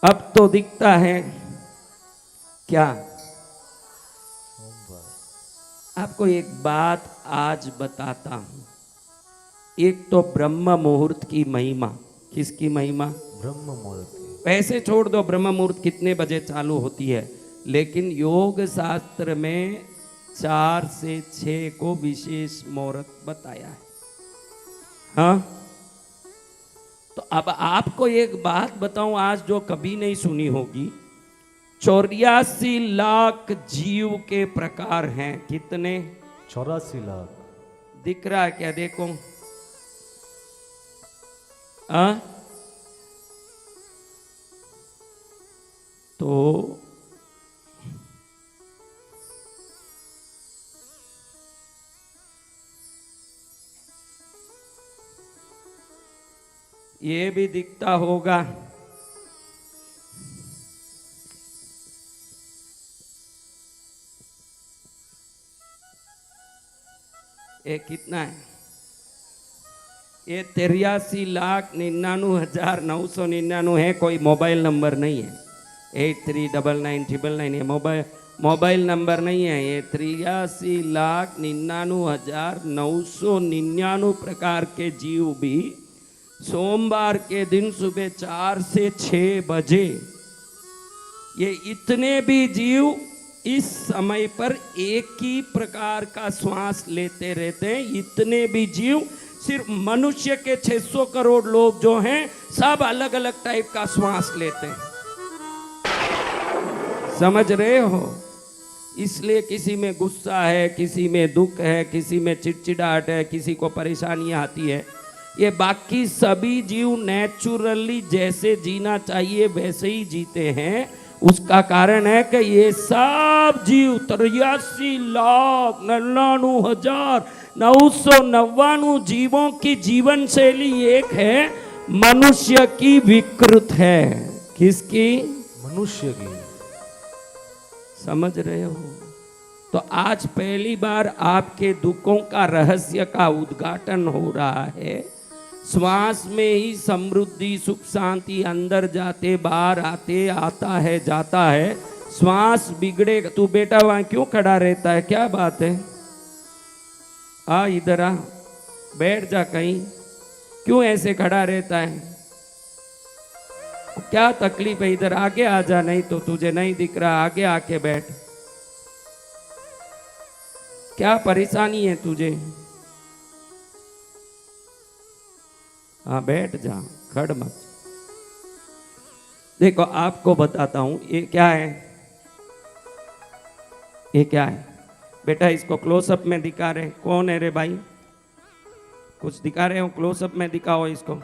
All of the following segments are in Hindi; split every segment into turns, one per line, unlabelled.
अब तो दिखता है क्या। आपको एक बात आज बताता हूं। एक तो ब्रह्म मुहूर्त की महिमा। किसकी महिमा?
ब्रह्म मुहूर्त की।
पैसे छोड़ दो, ब्रह्म मुहूर्त कितने बजे चालू होती है, लेकिन योग शास्त्र में 4 से 6 को विशेष मुहूर्त बताया है। हाँ, तो अब आपको एक बात बताऊं आज जो कभी नहीं सुनी होगी। 84 लाख जीव के प्रकार हैं। कितने?
84 लाख।
दिख रहा है क्या? देखो। आ? तो ये भी दिखता होगा। ये कितना है? ये 83,99,999 है। कोई मोबाइल नंबर नहीं है। 839999 ये मोबाइल नंबर नहीं है। ये 83,99,999 प्रकार के जीव भी सोमवार के दिन सुबह 4 से 6 बजे, ये इतने भी जीव इस समय पर एक ही प्रकार का श्वास लेते रहते हैं। इतने भी जीव, सिर्फ मनुष्य के 600 करोड़ लोग जो हैं सब अलग अलग टाइप का श्वास लेते हैं। समझ रहे हो? इसलिए किसी में गुस्सा है, किसी में दुख है, किसी में चिड़चिड़ाहट है, किसी को परेशानी आती है। ये बाकी सभी जीव नेचुरली जैसे जीना चाहिए वैसे ही जीते हैं। उसका कारण है कि ये सब जीव 83,99,999 जीवों की जीवन शैली एक है, मनुष्य की विकृत है। किसकी?
मनुष्य की।
समझ रहे हो? तो आज पहली बार आपके दुखों का रहस्य का उद्घाटन हो रहा है। श्वास में ही समृद्धि, सुख, शांति अंदर जाते बाहर आते, आता है जाता है। श्वास बिगड़ेगा। तू बेटा वहां क्यों खड़ा रहता है? क्या बात है? आ इधर आ, बैठ जा कहीं। क्यों ऐसे खड़ा रहता है? क्या तकलीफ है? इधर आगे आ जा, नहीं तो तुझे नहीं दिख रहा। आगे आके बैठ। क्या परेशानी है तुझे? हाँ बैठ जा, खड़ मत। देखो आपको बताता हूं, ये क्या है? ये क्या है बेटा? इसको क्लोजअप में दिखा रहे। कौन है रे भाई? कुछ दिखा रहे हो? क्लोजअप में दिखाओ इसको।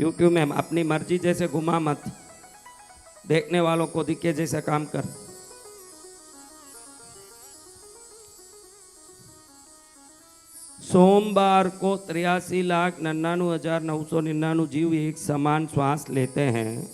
यूट्यूब में अपनी मर्जी जैसे घुमा मत, देखने वालों को दिखे जैसा काम कर। सोमवार को 83,99,999 जीव एक समान श्वास लेते हैं।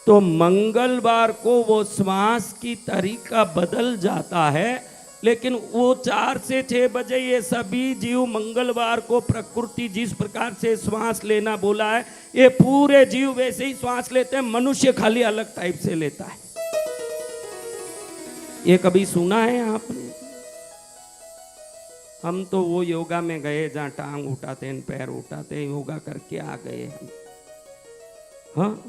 तो मंगलवार को वो श्वास की तरीका बदल जाता है, लेकिन वो 4 से 6 बजे ये सभी जीव मंगलवार को प्रकृति जिस प्रकार से श्वास लेना बोला है, ये पूरे जीव वैसे ही श्वास लेते हैं। मनुष्य खाली अलग टाइप से लेता है। ये कभी सुना है आपने? हम तो वो योगा में गए जहाँ टांग उठाते हैं, पैर उठाते हैं, योगा करके आ गए हम। हाँ,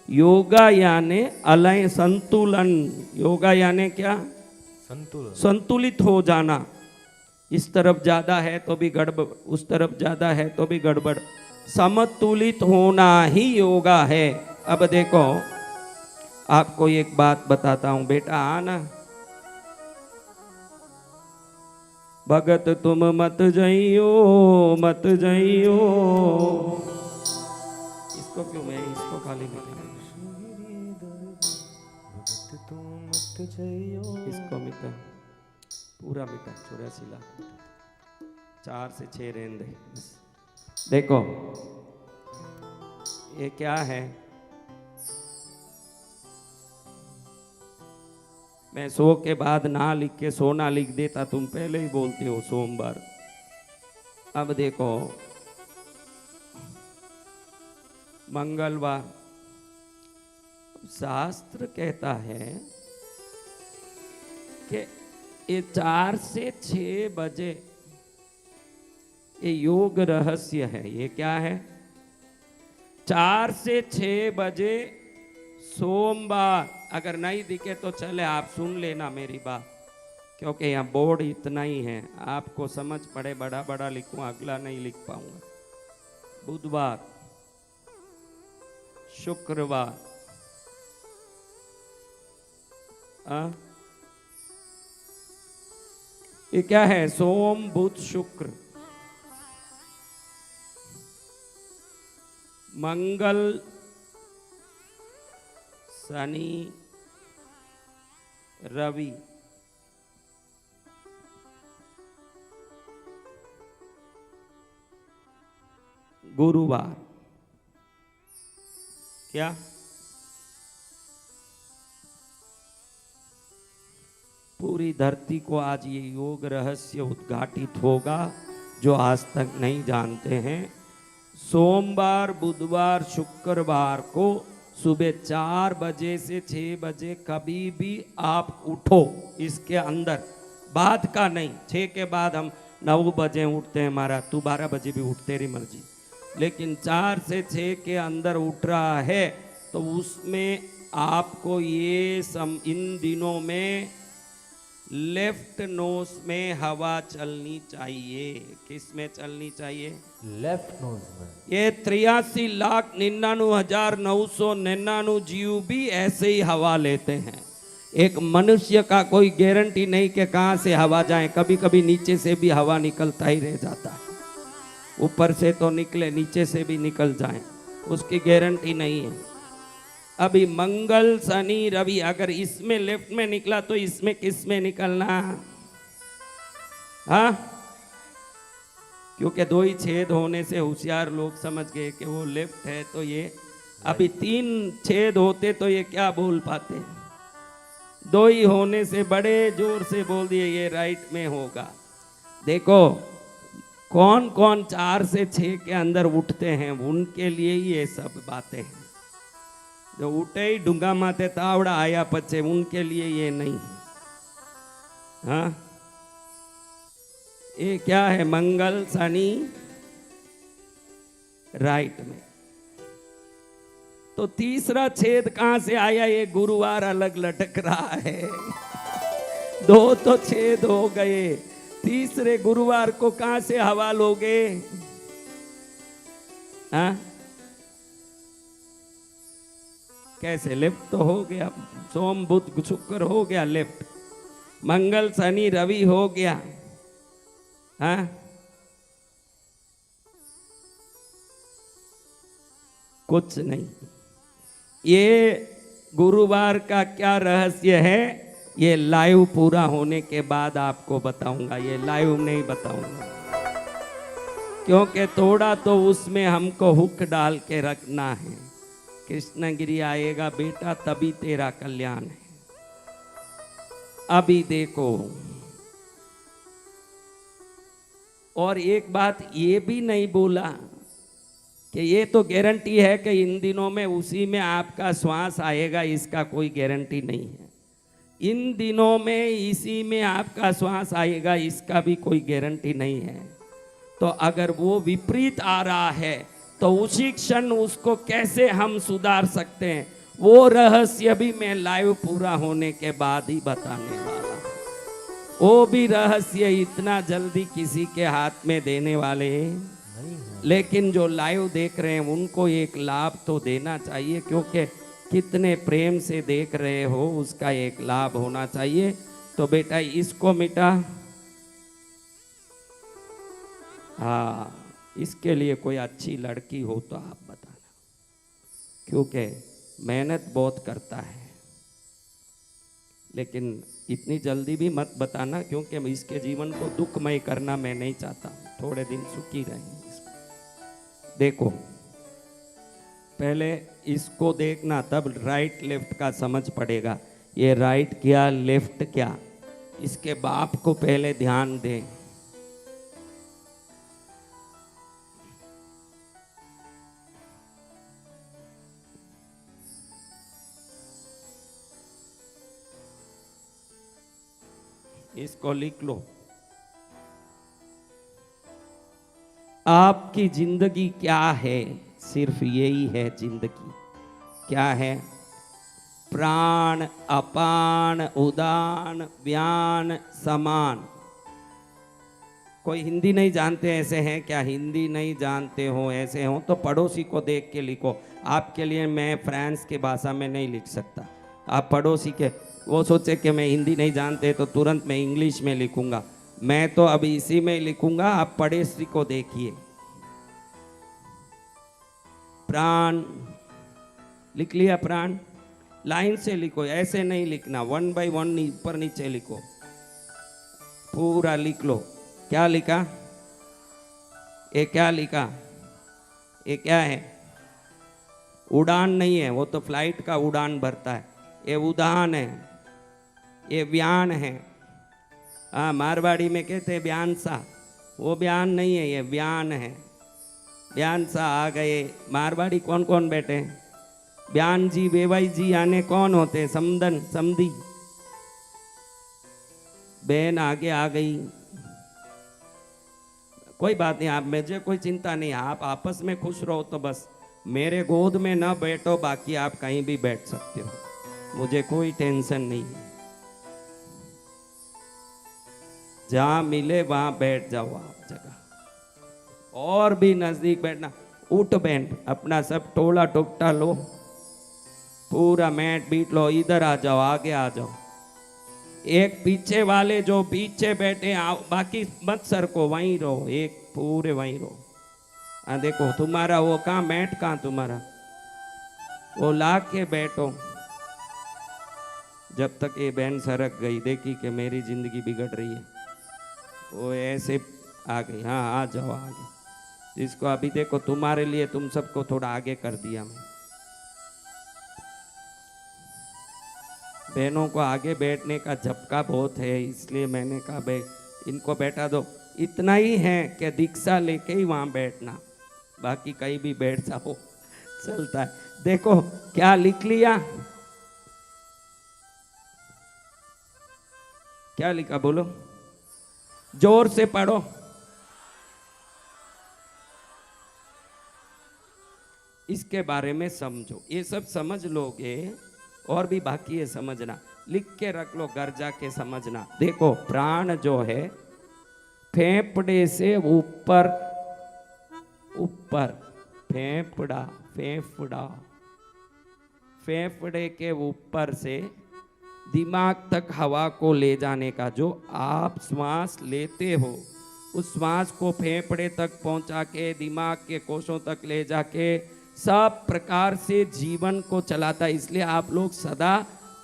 योगा यानी अलय, संतुलन। योगा यानी क्या?
संतुलन।
संतुलित हो जाना। इस तरफ ज्यादा है तो भी गड़बड़, उस तरफ ज्यादा है तो भी गड़बड़। समतुलित होना ही योगा है। अब देखो आपको एक बात बताता हूं बेटा, आना। भगत तुम मत जइयो, मत जइयो। इसको क्यों? मैं इसको खाली मिटा, इसको मिटा, पूरा मिटा। 84 लाख, 4 से 6 रहने दे। देखो ये क्या है? मैं 100 के बाद ना लिख के सोना लिख देता, तुम पहले ही बोलते हो सोमवार। अब देखो मंगलवार। शास्त्र कहता है कि ये 4 से 6 बजे ये योग रहस्य है। ये क्या है? 4 से 6 बजे सोमवार। अगर नहीं दिखे तो चले, आप सुन लेना मेरी बात, क्योंकि यहाँ बोर्ड इतना ही है, आपको समझ पड़े बड़ा बड़ा लिखूं, अगला नहीं लिख पाऊंगा। बुधवार, शुक्रवार, ये क्या है? सोम बुध शुक्र, मंगल शनि रवि, गुरुवार। क्या? पूरी धरती को आज ये योग रहस्य उद्घाटित होगा जो आज तक नहीं जानते हैं। सोमवार, बुधवार, शुक्रवार को सुबह 4 बजे से 6 बजे कभी भी आप उठो, इसके अंदर बाद का नहीं। 6 के बाद हम 9 बजे उठते हैं महाराज, तू 12 बजे भी उठ, तेरी मर्जी, लेकिन 4 से 6 के अंदर उठ रहा है तो उसमें आपको ये इन दिनों में लेफ्ट नोज में हवा चलनी चाहिए। किस में चलनी चाहिए?
लेफ्ट नोज में।
ये 83,99,999 जीव भी ऐसे ही हवा लेते हैं। एक मनुष्य का कोई गारंटी नहीं कि कहाँ से हवा जाए, कभी कभी नीचे से भी हवा निकलता ही रह जाता है। ऊपर से तो निकले, नीचे से भी निकल जाए, उसकी गारंटी नहीं है। अभी मंगल शनि रवि, अगर इसमें लेफ्ट में निकला तो इसमें किस में निकलना? हाँ, क्योंकि 2 ही छेद होने से होशियार लोग समझ गए कि वो लेफ्ट है, तो ये अभी 3 छेद होते तो ये क्या बोल पाते? 2 ही होने से बड़े जोर से बोल दिए ये राइट में होगा। देखो कौन कौन 4 से 6 के अंदर उठते हैं, उनके लिए ही ये सब बातें हैं। जो उठे ही डूंगा माथे तावड़ा आया पचे, उनके लिए ये नहीं। हाँ, ये क्या है? मंगल शनि राइट में। तो तीसरा छेद कहां से आया? ये गुरुवार अलग लटक रहा है। 2 तो छेद हो गए, तीसरे गुरुवार को कहां से हवा लोगे? हाँ, कैसे? लेफ्ट तो हो गया, सोम बुध शुक्र हो गया लेफ्ट, मंगल शनि रवि हो गया। हाँ, कुछ नहीं। ये गुरुवार का क्या रहस्य है, ये लाइव पूरा होने के बाद आपको बताऊंगा, ये लाइव नहीं बताऊंगा, क्योंकि थोड़ा तो उसमें हमको हुक डाल के रखना है। कृष्णगिरी आएगा बेटा तभी तेरा कल्याण है। अभी देखो, और एक बात ये भी नहीं बोला कि ये तो गारंटी है कि इन दिनों में उसी में आपका श्वास आएगा, इसका कोई गारंटी नहीं है। इन दिनों में इसी में आपका श्वास आएगा, इसका भी कोई गारंटी नहीं है। तो अगर वो विपरीत आ रहा है तो उसी क्षण उसको कैसे हम सुधार सकते हैं, वो रहस्य भी मैं लाइव पूरा होने के बाद ही बताने वाला हूं। वो भी रहस्य इतना जल्दी किसी के हाथ में देने वाले
नहीं है,
लेकिन जो लाइव देख रहे हैं उनको एक लाभ तो देना चाहिए, क्योंकि कितने प्रेम से देख रहे हो उसका एक लाभ होना चाहिए। तो बेटा इसको मिटा, हाँ, इसके लिए कोई अच्छी लड़की हो तो आप बताना, क्योंकि मेहनत बहुत करता है। लेकिन इतनी जल्दी भी मत बताना, क्योंकि इसके जीवन को दुखमय करना मैं नहीं चाहता, थोड़े दिन सुखी रहें। देखो पहले इसको देखना, तब राइट लेफ्ट का समझ पड़ेगा। ये राइट क्या लेफ्ट क्या, इसके बाप को पहले ध्यान दें। इसको लिख लो। आपकी जिंदगी क्या है? सिर्फ यही है जिंदगी। क्या है? प्राण, अपान, उदान, व्यान, समान। कोई हिंदी नहीं जानते ऐसे हैं क्या? हिंदी नहीं जानते हो ऐसे हो तो पड़ोसी को देख के लिखो। आपके लिए मैं फ्रांस की भाषा में नहीं लिख सकता। आप पड़ोसी के, वो सोचे कि मैं हिंदी नहीं जानते तो तुरंत मैं इंग्लिश में लिखूंगा। मैं तो अभी इसी में लिखूंगा, आप पड़ोसी को देखिए। प्राण लिख लिया? प्राण लाइन से लिखो, ऐसे नहीं लिखना, 1 बाय 1 ऊपर नीचे लिखो, पूरा लिख लो। क्या लिखा? ये क्या लिखा? ये क्या है? उड़ान नहीं है, वो तो फ्लाइट का उड़ान भरता है। ये उदान है, ये व्यान है। हाँ, मारवाड़ी में कहते हैं ब्यान सा, वो ब्यान नहीं है, ये व्यान है। ब्यान सा आ गए। मारवाड़ी कौन कौन बैठे हैं? ब्यान जी, बेवाई जी आने कौन होते हैं? समदन, समधी। बहन आगे आ गई। कोई बात नहीं, आप मुझे कोई चिंता नहीं, आप आपस में खुश रहो तो बस। मेरे गोद में ना बैठो, बाकी आप कहीं भी बैठ सकते हो, मुझे कोई टेंशन नहीं है। जहां मिले वहां बैठ जाओ आप जगह। और भी नजदीक बैठना, उठ बैठ, अपना सब टोला टुकटा लो, पूरा मैट बीट लो, इधर आ जाओ, आगे आ जाओ। एक पीछे वाले जो पीछे बैठे आओ, बाकी मत सरको, वहीं रहो, एक पूरे वहीं रहो। हाँ देखो, तुम्हारा वो कहाँ मैट, कहाँ तुम्हारा वो ला के बैठो। जब तक ये बहन सरक गई, देखी कि मेरी जिंदगी बिगड़ रही है, वो ऐसे आ गई। हाँ आ जाओ आगे। जिसको अभी देखो, तुम्हारे लिए तुम सबको थोड़ा आगे कर दिया मैं। बहनों को आगे बैठने का झपका बहुत है, इसलिए मैंने कहा भाई इनको बैठा दो। इतना ही है कि दीक्षा लेके ही वहां बैठना, बाकी कहीं भी बैठ जाओ, चलता है। देखो क्या लिख लिया? क्या लिखा बोलो, जोर से पढ़ो। इसके बारे में समझो, ये सब समझ लोगे, और भी बाकी है समझना, लिख के रख लो, घर जाके समझना। देखो प्राण जो है फेफड़े से ऊपर, ऊपर फेफड़ा, फेफड़ा, फेफड़े के ऊपर से दिमाग तक हवा को ले जाने का, जो आप श्वास लेते हो उस श्वास को फेफड़े तक पहुंचा के दिमाग के कोषों तक ले जाके सब प्रकार से जीवन को चलाता है। इसलिए आप लोग सदा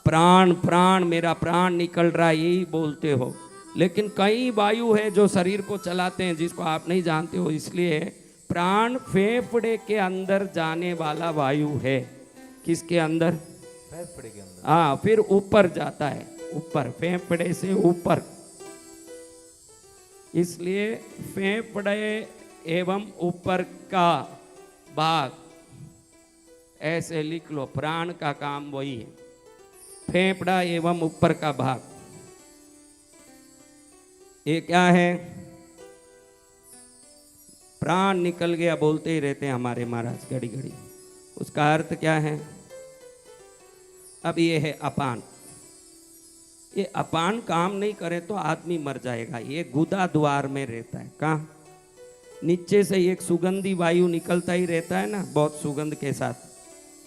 प्राण प्राण, मेरा प्राण निकल रहा है, यही बोलते हो। लेकिन कई वायु है जो शरीर को चलाते हैं, जिसको आप नहीं जानते हो। इसलिए प्राण फेफड़े के अंदर जाने वाला वायु है। किसके अंदर?
फेफड़े के अंदर।
हाँ, फिर ऊपर जाता है, ऊपर, फेफड़े से ऊपर। इसलिए फेफड़े एवं ऊपर का भाग, ऐसे लिख लो, प्राण का काम वही है, फेफड़ा एवं ऊपर का भाग। ये क्या है? प्राण निकल गया बोलते ही रहते हैं हमारे महाराज घड़ी घड़ी। उसका अर्थ क्या है? अब ये है अपान। ये अपान काम नहीं करे तो आदमी मर जाएगा। ये गुदा द्वार में रहता है। कहाँ? नीचे से एक सुगंधी वायु निकलता ही रहता है ना, बहुत सुगंध के साथ,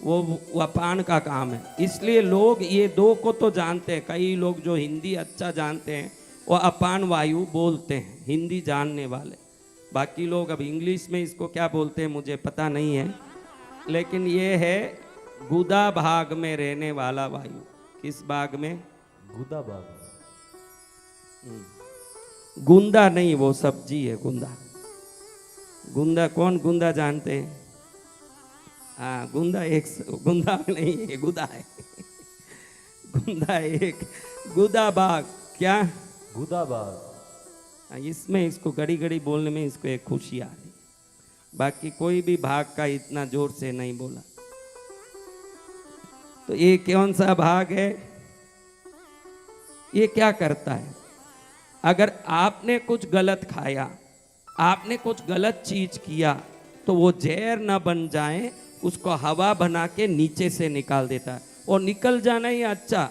वो अपान का काम है। इसलिए लोग ये दो को तो जानते हैं। कई लोग जो हिंदी अच्छा जानते हैं वो अपान वायु बोलते हैं, हिंदी जानने वाले। बाकी लोग अब इंग्लिश में इसको क्या बोलते हैं मुझे पता नहीं है, लेकिन ये है गुदा भाग में रहने वाला वायु। किस भाग में?
गुदा भाग।
गुंदा नहीं, वो सब्जी है गुंदा। गुंदा कौन? गुंदा जानते हैं? हाँ, गुंदा एक, गुंदा नहीं है, गुदा है। गुंदा एक, गुदा भाग। क्या?
गुदा भाग।
इसमें इसको घड़ी घड़ी बोलने में इसको एक खुशी आ रही, बाकी कोई भी भाग का इतना जोर से नहीं बोला। तो ये कौन सा भाग है? ये क्या करता है? अगर आपने कुछ गलत खाया, आपने कुछ गलत चीज किया, तो वो जहर न बन जाए, उसको हवा बना के नीचे से निकाल देता है, और निकल जाना ही अच्छा।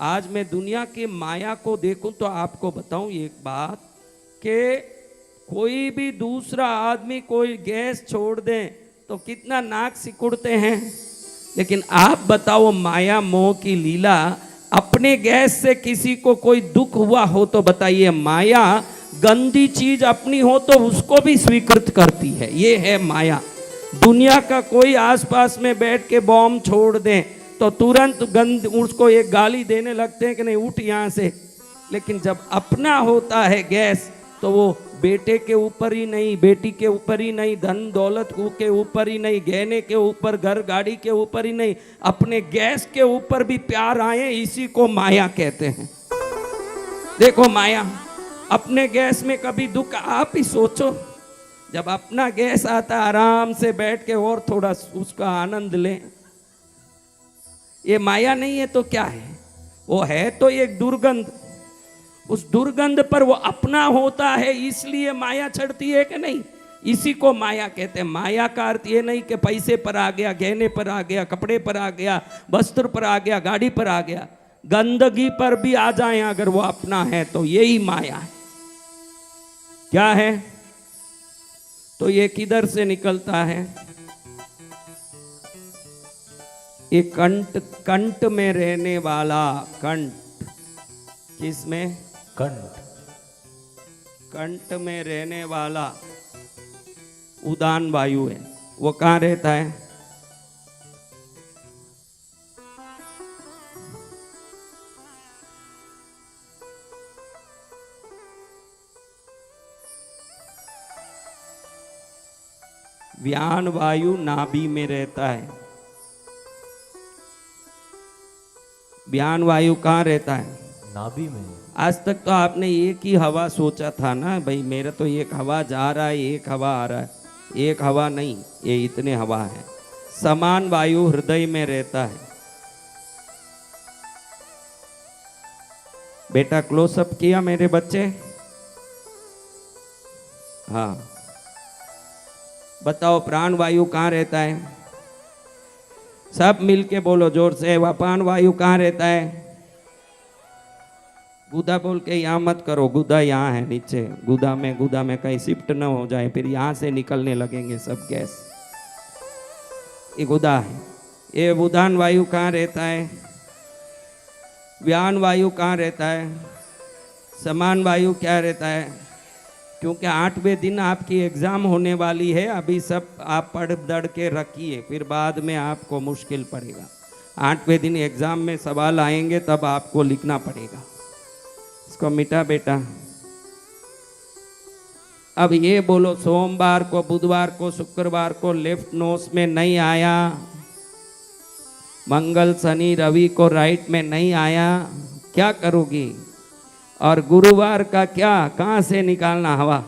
आज मैं दुनिया की माया को देखूं तो आपको बताऊं एक बात, कि कोई भी दूसरा आदमी कोई गैस छोड़ दे तो कितना नाक सिकुड़ते हैं, लेकिन आप बताओ माया मोह की लीला, अपने गैस से किसी को कोई दुख हुआ हो तो बताइए, माया गंदी चीज अपनी हो तो उसको भी स्वीकृत करती है, ये है माया। दुनिया का कोई आसपास में बैठ के बॉम्ब छोड़ दे तो तुरंत गंद उसको एक गाली देने लगते हैं कि नहीं उठ यहाँ से, लेकिन जब अपना होता है गैस तो वो बेटे के ऊपर ही नहीं, बेटी के ऊपर ही नहीं, धन दौलत के ऊपर ही नहीं, गहने के ऊपर, घर गाड़ी के ऊपर ही नहीं, अपने गैस के ऊपर भी प्यार आए, इसी को माया कहते हैं। देखो माया, अपने गैस में कभी दुख आप ही सोचो, जब अपना गैस आता आराम से बैठ के और थोड़ा उसका आनंद लें। ये माया नहीं है तो क्या है? वो है तो एक दुर्गंध, उस दुर्गंध पर वो अपना होता है, इसलिए माया चढ़ती है कि नहीं, इसी को माया कहते हैं। माया का अर्थ ये नहीं कि पैसे पर आ गया, गहने पर आ गया, कपड़े पर आ गया, वस्त्र पर आ गया, गाड़ी पर आ गया, गंदगी पर भी आ जाए अगर वो अपना है तो यही माया है। क्या है? तो ये किधर से निकलता है? ये कंठ में रहने वाला, कंठ किसमें? कंठ में रहने वाला उदान वायु है, वो कहाँ रहता है? व्यान वायु नाभि में रहता है। व्यान वायु कहाँ रहता है?
नाभि में।
आज तक तो आपने एक ही हवा सोचा था ना भाई, मेरा तो एक हवा जा रहा है, एक हवा आ रहा है, एक हवा नहीं, ये इतने हवा है। समान वायु हृदय में रहता है। बेटा क्लोजअप किया मेरे बच्चे? हाँ, बताओ प्राण वायु कहाँ रहता है? सब मिलके बोलो जोर से, प्राण वायु कहाँ रहता है? गुदा बोल के यहाँ मत करो, गुदा यहाँ है नीचे, गुदा में कहीं शिफ्ट न हो जाए, फिर यहाँ से निकलने लगेंगे सब गैस। ये गुदा है। ये उदान वायु कहाँ रहता है? व्यान वायु कहाँ रहता है? समान वायु क्या रहता है? क्योंकि 8वें दिन आपकी एग्जाम होने वाली है, अभी सब आप पढ़ दड़ के रखिए, फिर बाद में आपको मुश्किल पड़ेगा। 8वें दिन एग्जाम में सवाल आएंगे तब आपको लिखना पड़ेगा। इसको मिटा बेटा। अब ये बोलो, सोमवार को, बुधवार को, शुक्रवार को लेफ्ट नोज में नहीं आया, मंगल शनि रवि को राइट में नहीं आया, क्या करोगी? और गुरुवार का क्या, कहां से निकालना हवा?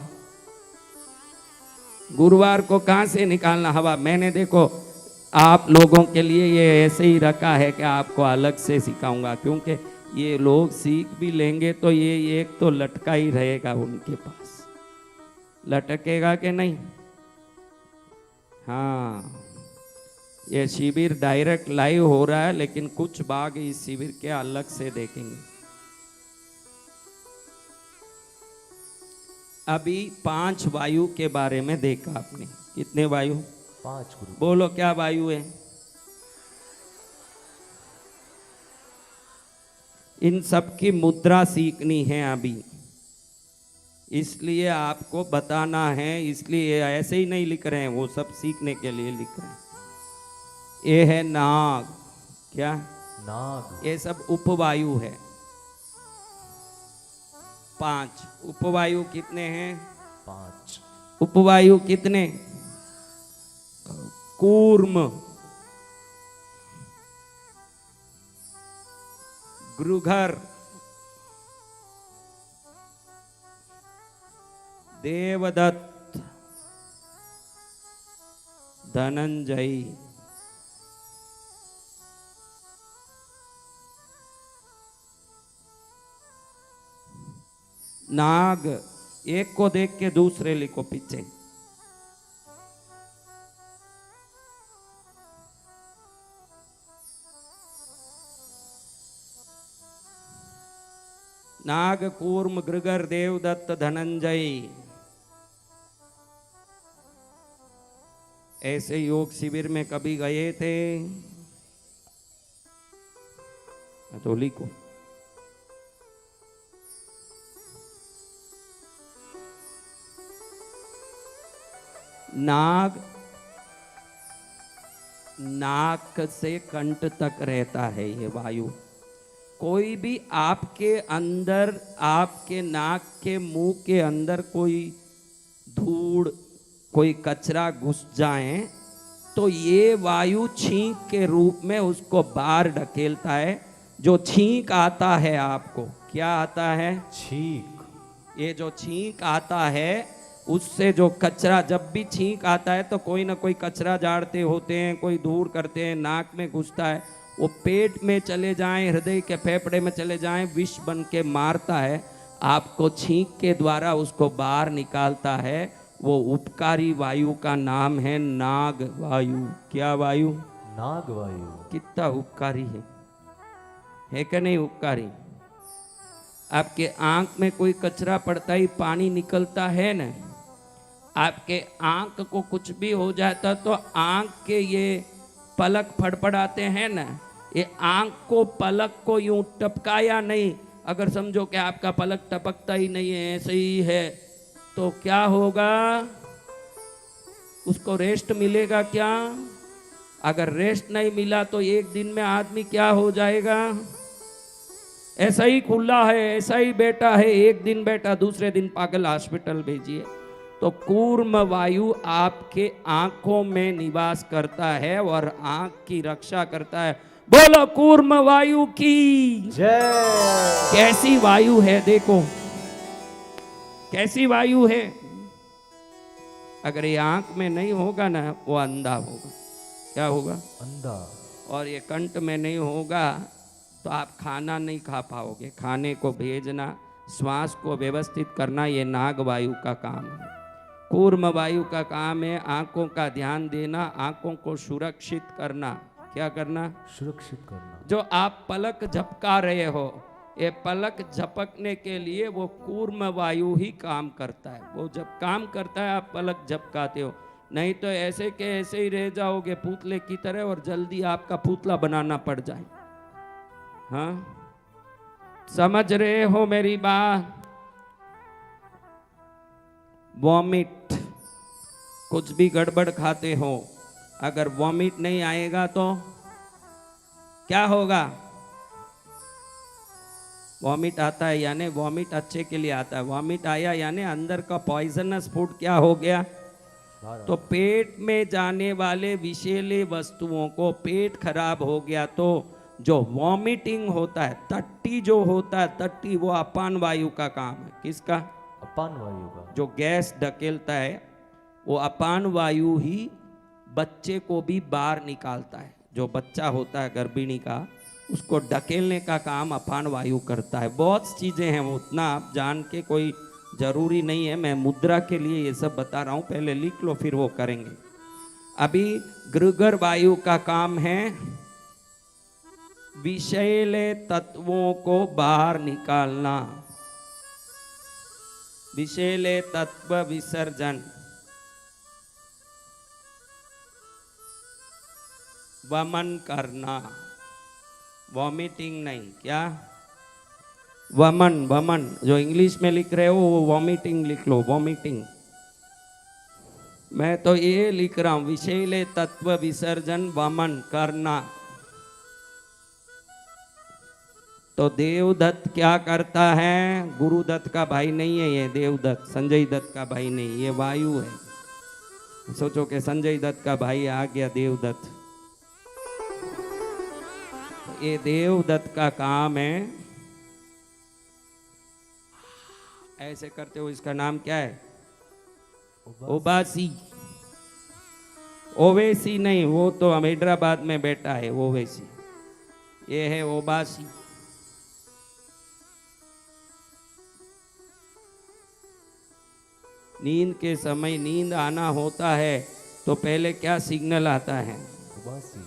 गुरुवार को कहां से निकालना हवा? मैंने देखो आप लोगों के लिए ये ऐसे ही रखा है कि आपको अलग से सिखाऊंगा, क्योंकि ये लोग सीख भी लेंगे तो ये एक तो लटका ही रहेगा उनके पास। लटकेगा कि नहीं? हाँ, ये शिविर डायरेक्ट लाइव हो रहा है, लेकिन कुछ भाग इस शिविर के अलग से देखेंगे। अभी 5 वायु के बारे में देखा आपने। कितने वायु?
5 गुरु।
बोलो क्या वायु है? इन सब की मुद्रा सीखनी है अभी, इसलिए आपको बताना है, इसलिए ऐसे ही नहीं लिख रहे हैं, वो सब सीखने के लिए लिख रहे हैं। ये है नाग। क्या?
नाग।
ये सब उपवायु है। 5 उपवायु कितने हैं?
5
उपवायु कितने? कूर्म, गृघर, देवदत्त, धनंजयी, नाग, एक को देख के दूसरे लिखो पीछे। नाग, कूर्म, गृगर, देवदत्त, धनंजय। ऐसे योग शिविर में कभी गए थे तो लिखो। नाग नाक से कंठ तक रहता है ये वायु। कोई भी आपके अंदर, आपके नाक के मुंह के अंदर कोई धूड़, कोई कचरा घुस जाए तो ये वायु छींक के रूप में उसको बाहर ढकेलता है। जो छींक आता है, आपको क्या आता है?
छींक।
ये जो छींक आता है उससे जो कचरा, जब भी छींक आता है तो कोई ना कोई कचरा झाड़ते होते हैं, कोई धूड़ करते हैं, नाक में घुसता है, वो पेट में चले जाएं, हृदय के फेफड़े में चले जाएं, विष बन के मारता है आपको। छींक के द्वारा उसको बाहर निकालता है। वो उपकारी वायु का नाम है नाग वायु। क्या वायु?
नाग वायु।
कितना उपकारी है कि नहीं उपकारी? आपके आंख में कोई कचरा पड़ता ही पानी निकलता है ना, आपके आंख को कुछ भी हो जाता तो आंख के ये पलक फड़फड़ाते हैं ना, ये आंख को, पलक को यूं टपकाया नहीं, अगर समझो कि आपका पलक टपकता ही नहीं है, ऐसे ही है, तो क्या होगा? उसको रेस्ट मिलेगा क्या? अगर रेस्ट नहीं मिला तो एक दिन में आदमी क्या हो जाएगा? ऐसा ही खुला है, ऐसा ही बैठा है, एक दिन बैठा दूसरे दिन पागल हॉस्पिटल भेजिए। तो कूर्म वायु आपके आंखों में निवास करता है और आंख की रक्षा करता है। बोलो कूर्म वायु की
जय।
कैसी वायु है, देखो कैसी वायु है। अगर ये आंख में नहीं होगा ना, वो अंधा होगा। क्या होगा?
अंधा।
और ये कंठ में नहीं होगा तो आप खाना नहीं खा पाओगे। खाने को भेजना, श्वास को व्यवस्थित करना, ये नाग वायु का काम है। कूर्म वायु का काम है आंखों का ध्यान देना, आंखों को सुरक्षित करना। क्या करना?
सुरक्षित करना।
जो आप पलक झपका रहे हो, ये पलक झपकने के लिए वो कूर्म वायु ही काम करता है। वो जब काम करता है आप पलक झपकाते हो, नहीं तो ऐसे के ऐसे ही रह जाओगे पुतले की तरह और जल्दी आपका पुतला बनाना पड़ जाए। हाँ, समझ रहे हो मेरी बात? वॉमिट, कुछ भी गड़बड़ खाते हो, अगर वॉमिट नहीं आएगा तो क्या होगा? वॉमिट आता है यानी वॉमिट अच्छे के लिए आता है। वॉमिट आया यानी अंदर का पॉइजनस फूड क्या हो गया? तो पेट में जाने वाले विषैले वस्तुओं को, पेट खराब हो गया तो जो वॉमिटिंग होता है, टट्टी जो होता है, टट्टी वो अपान वायु का काम है। किसका?
अपान वायु का।
जो गैस ढकेलता है वो अपान वायु ही बच्चे को भी बाहर निकालता है। जो बच्चा होता है गर्भिणी का, उसको ढकेलने का काम अपान वायु करता है। बहुत चीजें हैं, वो उतना आप जान के कोई जरूरी नहीं है। मैं मुद्रा के लिए ये सब बता रहा हूं, पहले लिख लो फिर वो करेंगे। अभी गृगर वायु का काम है विषैले तत्वों को बाहर निकालना, विषैले तत्व विसर्जन। वमन करना, वॉमिटिंग नहीं। क्या? वमन, वमन जो इंग्लिश में लिख रहे हो वो वॉमिटिंग लिख लो, वॉमिटिंग। मैं तो ये लिख रहा हूं विषैले तत्व विसर्जन, वमन करना। तो देवदत्त क्या करता है? गुरुदत्त का भाई नहीं है ये, देवदत्त संजय दत्त का भाई नहीं, ये वायु है। सोचो कि संजय दत्त का भाई आ गया देवदत्त। ये देवदत्त का काम है, ऐसे करते हो। इसका नाम क्या है? ओबासी। ओवैसी नहीं, वो तो हैदराबाद में बैठा है ओवैसी। ये है ओबासी। नींद के समय नींद आना होता है तो पहले क्या सिग्नल आता है?
उबासी,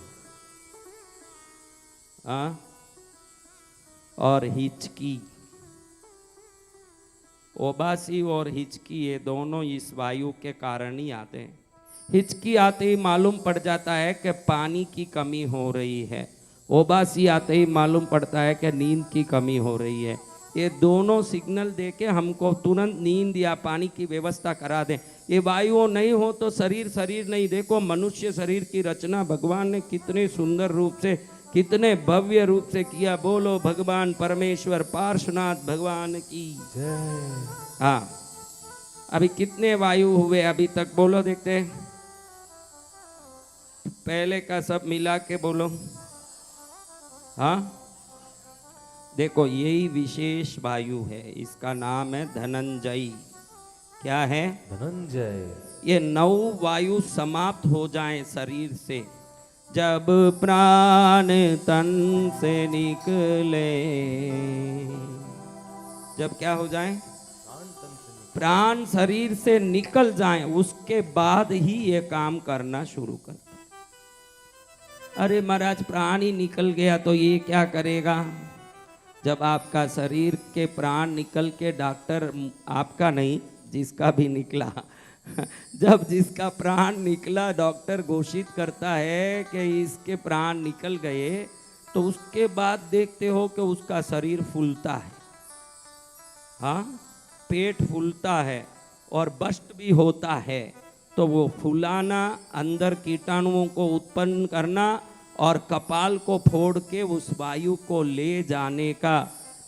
हाँ, और हिचकी। ओबासी और हिचकी ये दोनों इस वायु के कारण ही आते हैं। हिचकी आते ही मालूम पड़ जाता है कि पानी की कमी हो रही है, ओबासी आते ही मालूम पड़ता है कि नींद की कमी हो रही है। ये दोनों सिग्नल देके हमको तुरंत नींद या पानी की व्यवस्था करा दें। ये वायु नहीं हो तो शरीर नहीं। देखो मनुष्य शरीर की रचना भगवान ने कितने सुंदर रूप से, कितने भव्य रूप से किया। बोलो भगवान परमेश्वर पार्श्वनाथ भगवान की
जय।
हाँ, अभी कितने वायु हुए अभी तक? बोलो देखते हैं, पहले का सब मिला के बोलो। हाँ, देखो यही विशेष वायु है, इसका नाम है धनंजयी। क्या है?
धनंजय।
ये 9 वायु समाप्त हो जाएं शरीर से, जब प्राण तन से निकले। जब क्या हो जाए? प्राण शरीर से निकल जाएं, उसके बाद ही ये काम करना शुरू करता। अरे महाराज प्राण ही निकल गया तो ये क्या करेगा? जब आपका शरीर के प्राण निकल के डॉक्टर, आपका नहीं जिसका भी निकला जब जिसका प्राण निकला डॉक्टर घोषित करता है कि इसके प्राण निकल गए, तो उसके बाद देखते हो कि उसका शरीर फूलता है। हाँ, पेट फूलता है और बस्ट भी होता है। तो वो फुलाना, अंदर कीटाणुओं को उत्पन्न करना और कपाल को फोड़ के उस वायु को ले जाने का,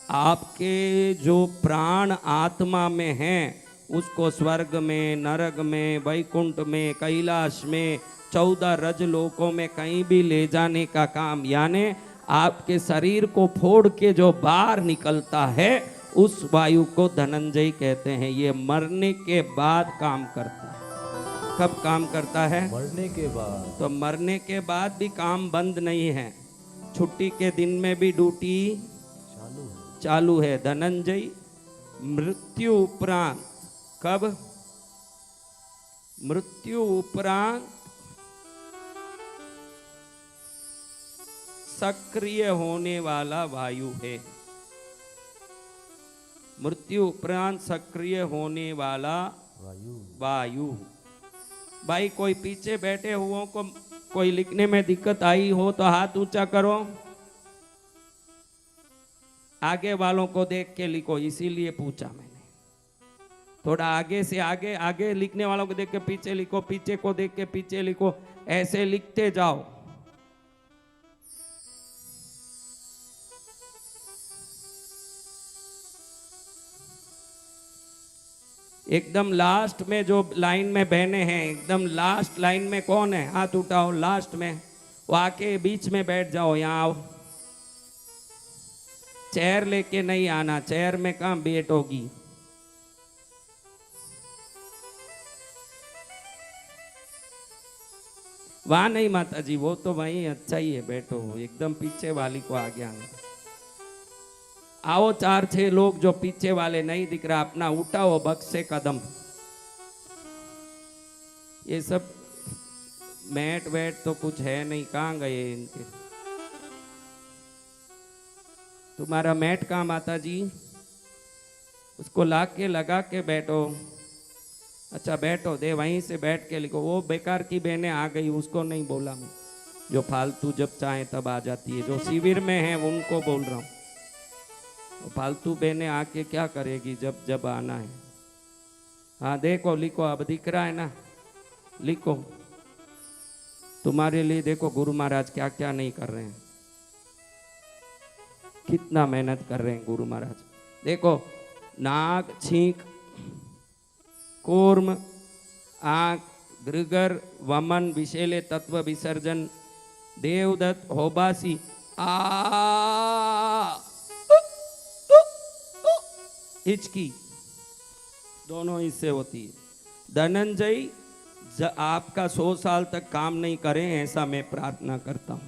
आपके जो प्राण आत्मा में हैं उसको स्वर्ग में, नरक में, वैकुंठ में, कैलाश में, 14 रज लोकों में कहीं भी ले जाने का काम, यानी आपके शरीर को फोड़ के जो बाहर निकलता है उस वायु को धनंजय कहते हैं। ये मरने के बाद काम करता है। कब काम करता है?
मरने के बाद।
तो मरने के बाद भी काम बंद नहीं है, छुट्टी के दिन में भी ड्यूटी चालू है। धनंजय मृत्यु उपरांत, कब? मृत्यु उपरांत सक्रिय होने वाला वायु है। मृत्यु उपरांत सक्रिय होने वाला वायु। भाई कोई पीछे बैठे हुओं को कोई लिखने में दिक्कत आई हो तो हाथ ऊंचा करो, आगे वालों को देख के लिखो, इसीलिए पूछा मैंने। थोड़ा आगे से आगे, आगे लिखने वालों को देख के पीछे लिखो, पीछे को देख के पीछे लिखो, ऐसे लिखते जाओ। एकदम लास्ट में जो लाइन में बहने हैं, एकदम लास्ट लाइन में कौन है? हाथ उठाओ। लास्ट में वो आके बीच में बैठ जाओ। यहाँ आओ, चेयर लेके नहीं आना, चेयर में कहाँ बैठोगी। वहां नहीं माता जी, वो तो वहीं अच्छा ही है, बैठो। एकदम पीछे वाली को आगे आना। आओ 4-6 लोग जो पीछे वाले नहीं दिख रहा, अपना उठाओ बक्से कदम। ये सब मैट वैट तो कुछ है नहीं, कहाँ गए इनके? तुम्हारा मैट कहाँ माता जी? उसको ला के लगा के बैठो। अच्छा बैठो, दे वहीं से बैठ के लिखो। वो बेकार की बहनें आ गई, उसको नहीं बोला मैं, जो फालतू जब चाहे तब आ जाती है। जो शिविर में है उनको बोल रहा हूँ। फालतू बहनें आके क्या करेगी जब जब आना है। हाँ देखो, लिखो, अब दिख रहा है ना, लिखो। तुम्हारे लिए देखो गुरु महाराज क्या क्या नहीं कर रहे हैं, कितना मेहनत कर रहे हैं गुरु महाराज। देखो, नाक, छींक, कूर्म, आंख, गृगर, वमन, विषैले तत्व विसर्जन, देवदत्त, होबासी, हिचकी, दोनों इससे होती है। धनंजय आपका 100 साल तक काम नहीं करें, ऐसा मैं प्रार्थना करता हूं।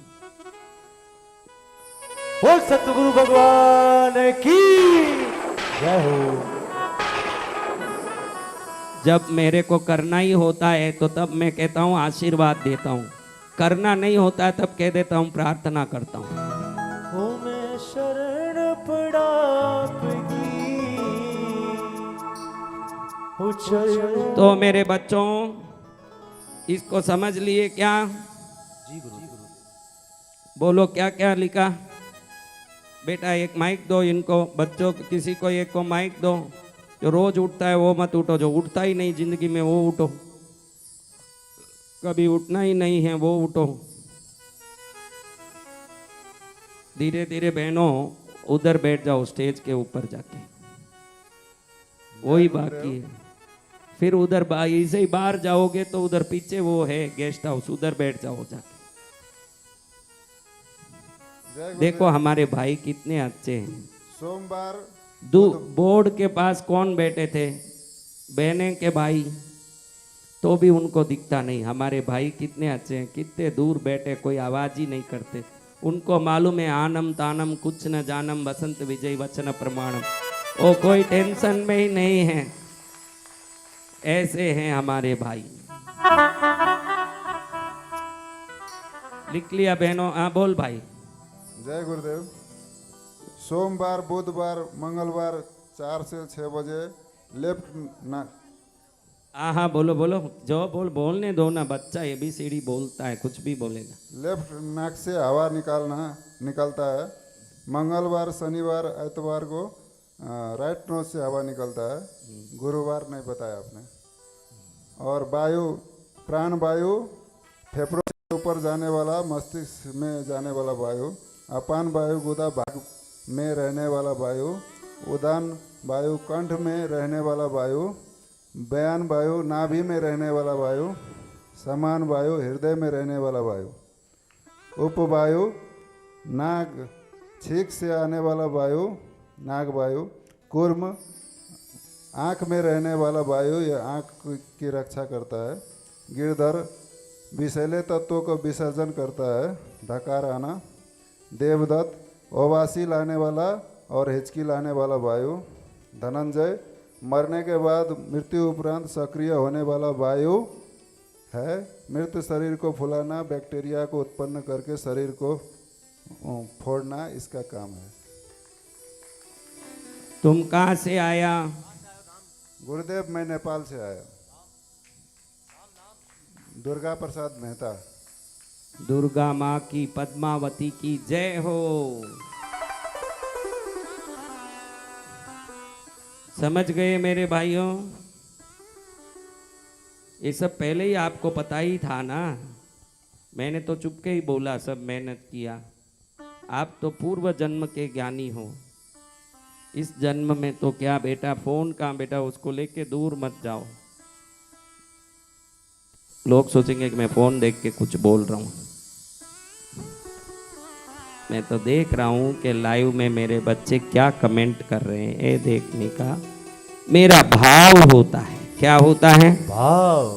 बोल सतगुरु भगवान की जय हो।
जब मेरे को करना ही होता है तो तब मैं कहता हूँ आशीर्वाद देता हूँ, करना नहीं होता है तब कह देता हूँ प्रार्थना करता हूँ।
हो मैं शरण पड़ा आपकी, हो चरण।
तो मेरे बच्चों इसको समझ लिए क्या?
जी गुरु।
बोलो क्या क्या लिखा? बेटा एक माइक दो इनको, बच्चों को किसी को एक को माइक दो। जो रोज उठता है वो मत उठो, जो उठता ही नहीं जिंदगी में वो उठो, कभी उठना ही नहीं है वो उठो। धीरे धीरे बहनों उधर बैठ जाओ स्टेज के ऊपर जाके, वही बाकी है। फिर उधर ऐसे ही बाहर जाओगे तो उधर पीछे वो है गेस्ट हाउस, उधर बैठ जाओ जाके। देखो हमारे भाई कितने अच्छे हैं।
सोमवार
बोर्ड के पास कौन बैठे थे? बहने के भाई, तो भी उनको दिखता नहीं। हमारे भाई कितने अच्छे हैं, कितने दूर बैठे, कोई आवाज ही नहीं करते। उनको मालूम है आनम तानम कुछ न जानम वसंत विजय वचन प्रमाणम, वो कोई टेंशन में ही नहीं है। ऐसे हैं हमारे भाई। लिख लिया बहनों? हाँ बोल भाई।
जय गुरुदेव। सोमवार बुधवार मंगलवार 4 से 6 बजे लेफ्ट ना।
हाँ हाँ बोलो बोलो, जो बोलने दो ना, बच्चा ये भी सीढ़ी बोलता है, कुछ भी बोलेगा।
लेफ्ट नाक से हवा निकलता है। मंगलवार शनिवार इतवार को राइट नोज से हवा निकलता है। गुरुवार नहीं बताया आपने। और वायु, प्राण वायु फेफड़ों से ऊपर जाने वाला, मस्तिष्क में जाने वाला वायु। अपान वायु गुदा भाग में रहने वाला वायु। उदान वायु कंठ में रहने वाला वायु। बयान वायु नाभि में रहने वाला वायु। समान वायु हृदय में रहने वाला वायु। उपवायु नाग छींक से आने वाला वायु, नाग वायु। कूर्म आँख में रहने वाला वायु, यह आँख की रक्षा करता है। गिरधर विषैले तत्वों को विसर्जन करता है, ढकार आना। देवदत्त ओवासी लाने वाला और हिचकी लाने वाला वायु। धनंजय मरने के बाद मृत्यु उपरांत सक्रिय होने वाला वायु है। मृत शरीर को फुलाना, बैक्टीरिया को उत्पन्न करके शरीर को फोड़ना इसका काम है।
तुम कहाँ से आया?
गुरुदेव मैं नेपाल से आया। दुर्गा प्रसाद मेहता।
दुर्गा माँ की, पद्मावती की जय हो। समझ गए मेरे भाइयों? ये सब पहले ही आपको पता ही था ना। मैंने तो चुपके ही बोला, सब मेहनत किया। आप तो पूर्व जन्म के ज्ञानी हो। इस जन्म में तो क्या बेटा, फोन का बेटा उसको लेके दूर मत जाओ। लोग सोचेंगे कि मैं फोन देख के कुछ बोल रहा हूं। मैं तो देख रहा हूं कि लाइव में मेरे बच्चे क्या कमेंट कर रहे हैं, ये देखने का मेरा भाव होता है। क्या होता है?
भाव।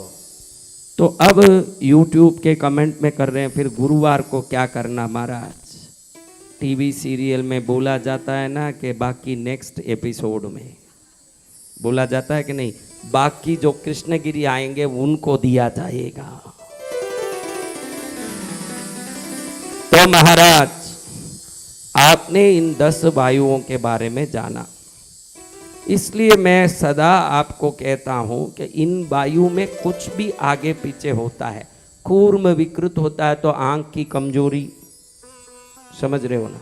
तो अब YouTube के कमेंट में कर रहे हैं, फिर गुरुवार को क्या करना महाराज? टीवी सीरियल में बोला जाता है ना कि बाकी नेक्स्ट एपिसोड में बोला जाता है कि नहीं, बाकी जो कृष्णगिरी आएंगे उनको दिया जाएगा। तो महाराज आपने इन 10 वायुओं के बारे में जाना, इसलिए मैं सदा आपको कहता हूं कि इन वायु में कुछ भी आगे पीछे होता है। कूर्म विकृत होता है तो आंख की कमजोरी, समझ रहे हो ना।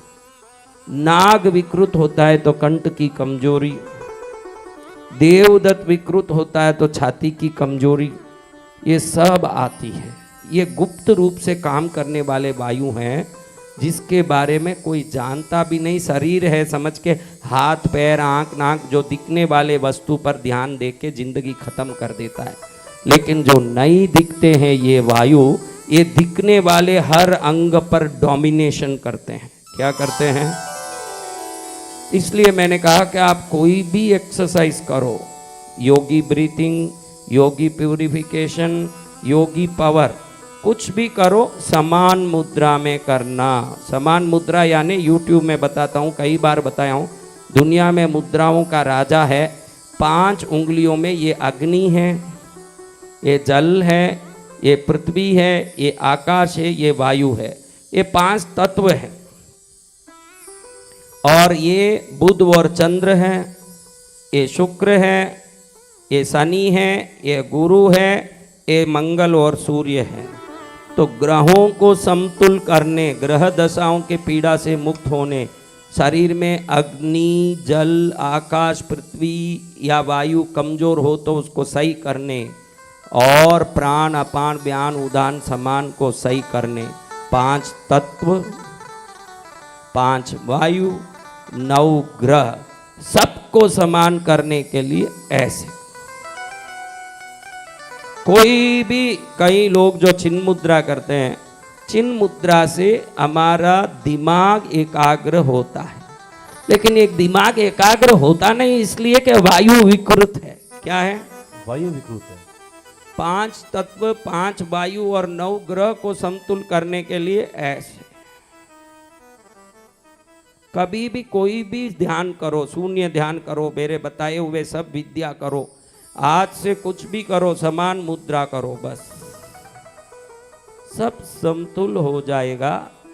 नाग विकृत होता है तो कंठ की कमजोरी। देवदत्त विकृत होता है तो छाती की कमजोरी, ये सब आती है। ये गुप्त रूप से काम करने वाले वायु हैं, जिसके बारे में कोई जानता भी नहीं। शरीर है समझ के हाथ पैर आंख नाक जो दिखने वाले वस्तु पर ध्यान दे के जिंदगी खत्म कर देता है। लेकिन जो नहीं दिखते हैं ये वायु, ये दिखने वाले हर अंग पर डोमिनेशन करते हैं। क्या करते हैं? इसलिए मैंने कहा कि आप कोई भी एक्सरसाइज करो, योगी ब्रीथिंग, योगी प्यूरिफिकेशन, योगी पावर, कुछ भी करो समान मुद्रा में करना। समान मुद्रा यानी YouTube में बताता हूँ, कई बार बताया हूँ, दुनिया में मुद्राओं का राजा है 5 उंगलियों में ये अग्नि है, ये जल है, ये पृथ्वी है, ये आकाश है, ये वायु है। ये 5 तत्व हैं। और ये बुध और चंद्र है, ये शुक्र है, ये शनि है, ये गुरु है, ये मंगल और सूर्य है। तो ग्रहों को समतुल करने, ग्रह दशाओं के पीड़ा से मुक्त होने, शरीर में अग्नि, जल, आकाश, पृथ्वी या वायु कमजोर हो तो उसको सही करने, और प्राण, अपान, व्यान, उदान, समान को सही करने, 5 तत्व, 5 वायु, 9 ग्रह, सबको समान करने के लिए ऐसे। कोई भी, कई लोग जो चिन्ह मुद्रा करते हैं, चिन्ह मुद्रा से हमारा दिमाग एकाग्र होता है, लेकिन एक दिमाग एकाग्र होता नहीं इसलिए कि वायु विकृत है। क्या है?
वायु विकृत है।
5 तत्व, 5 वायु और 9 ग्रह को समतुल करने के लिए ऐसे। कभी भी कोई भी ध्यान करो, शून्य ध्यान करो, मेरे बताए हुए सब विद्या करो, आज से कुछ भी करो, समान मुद्रा करो, बस सब समतुल हो जाएगा।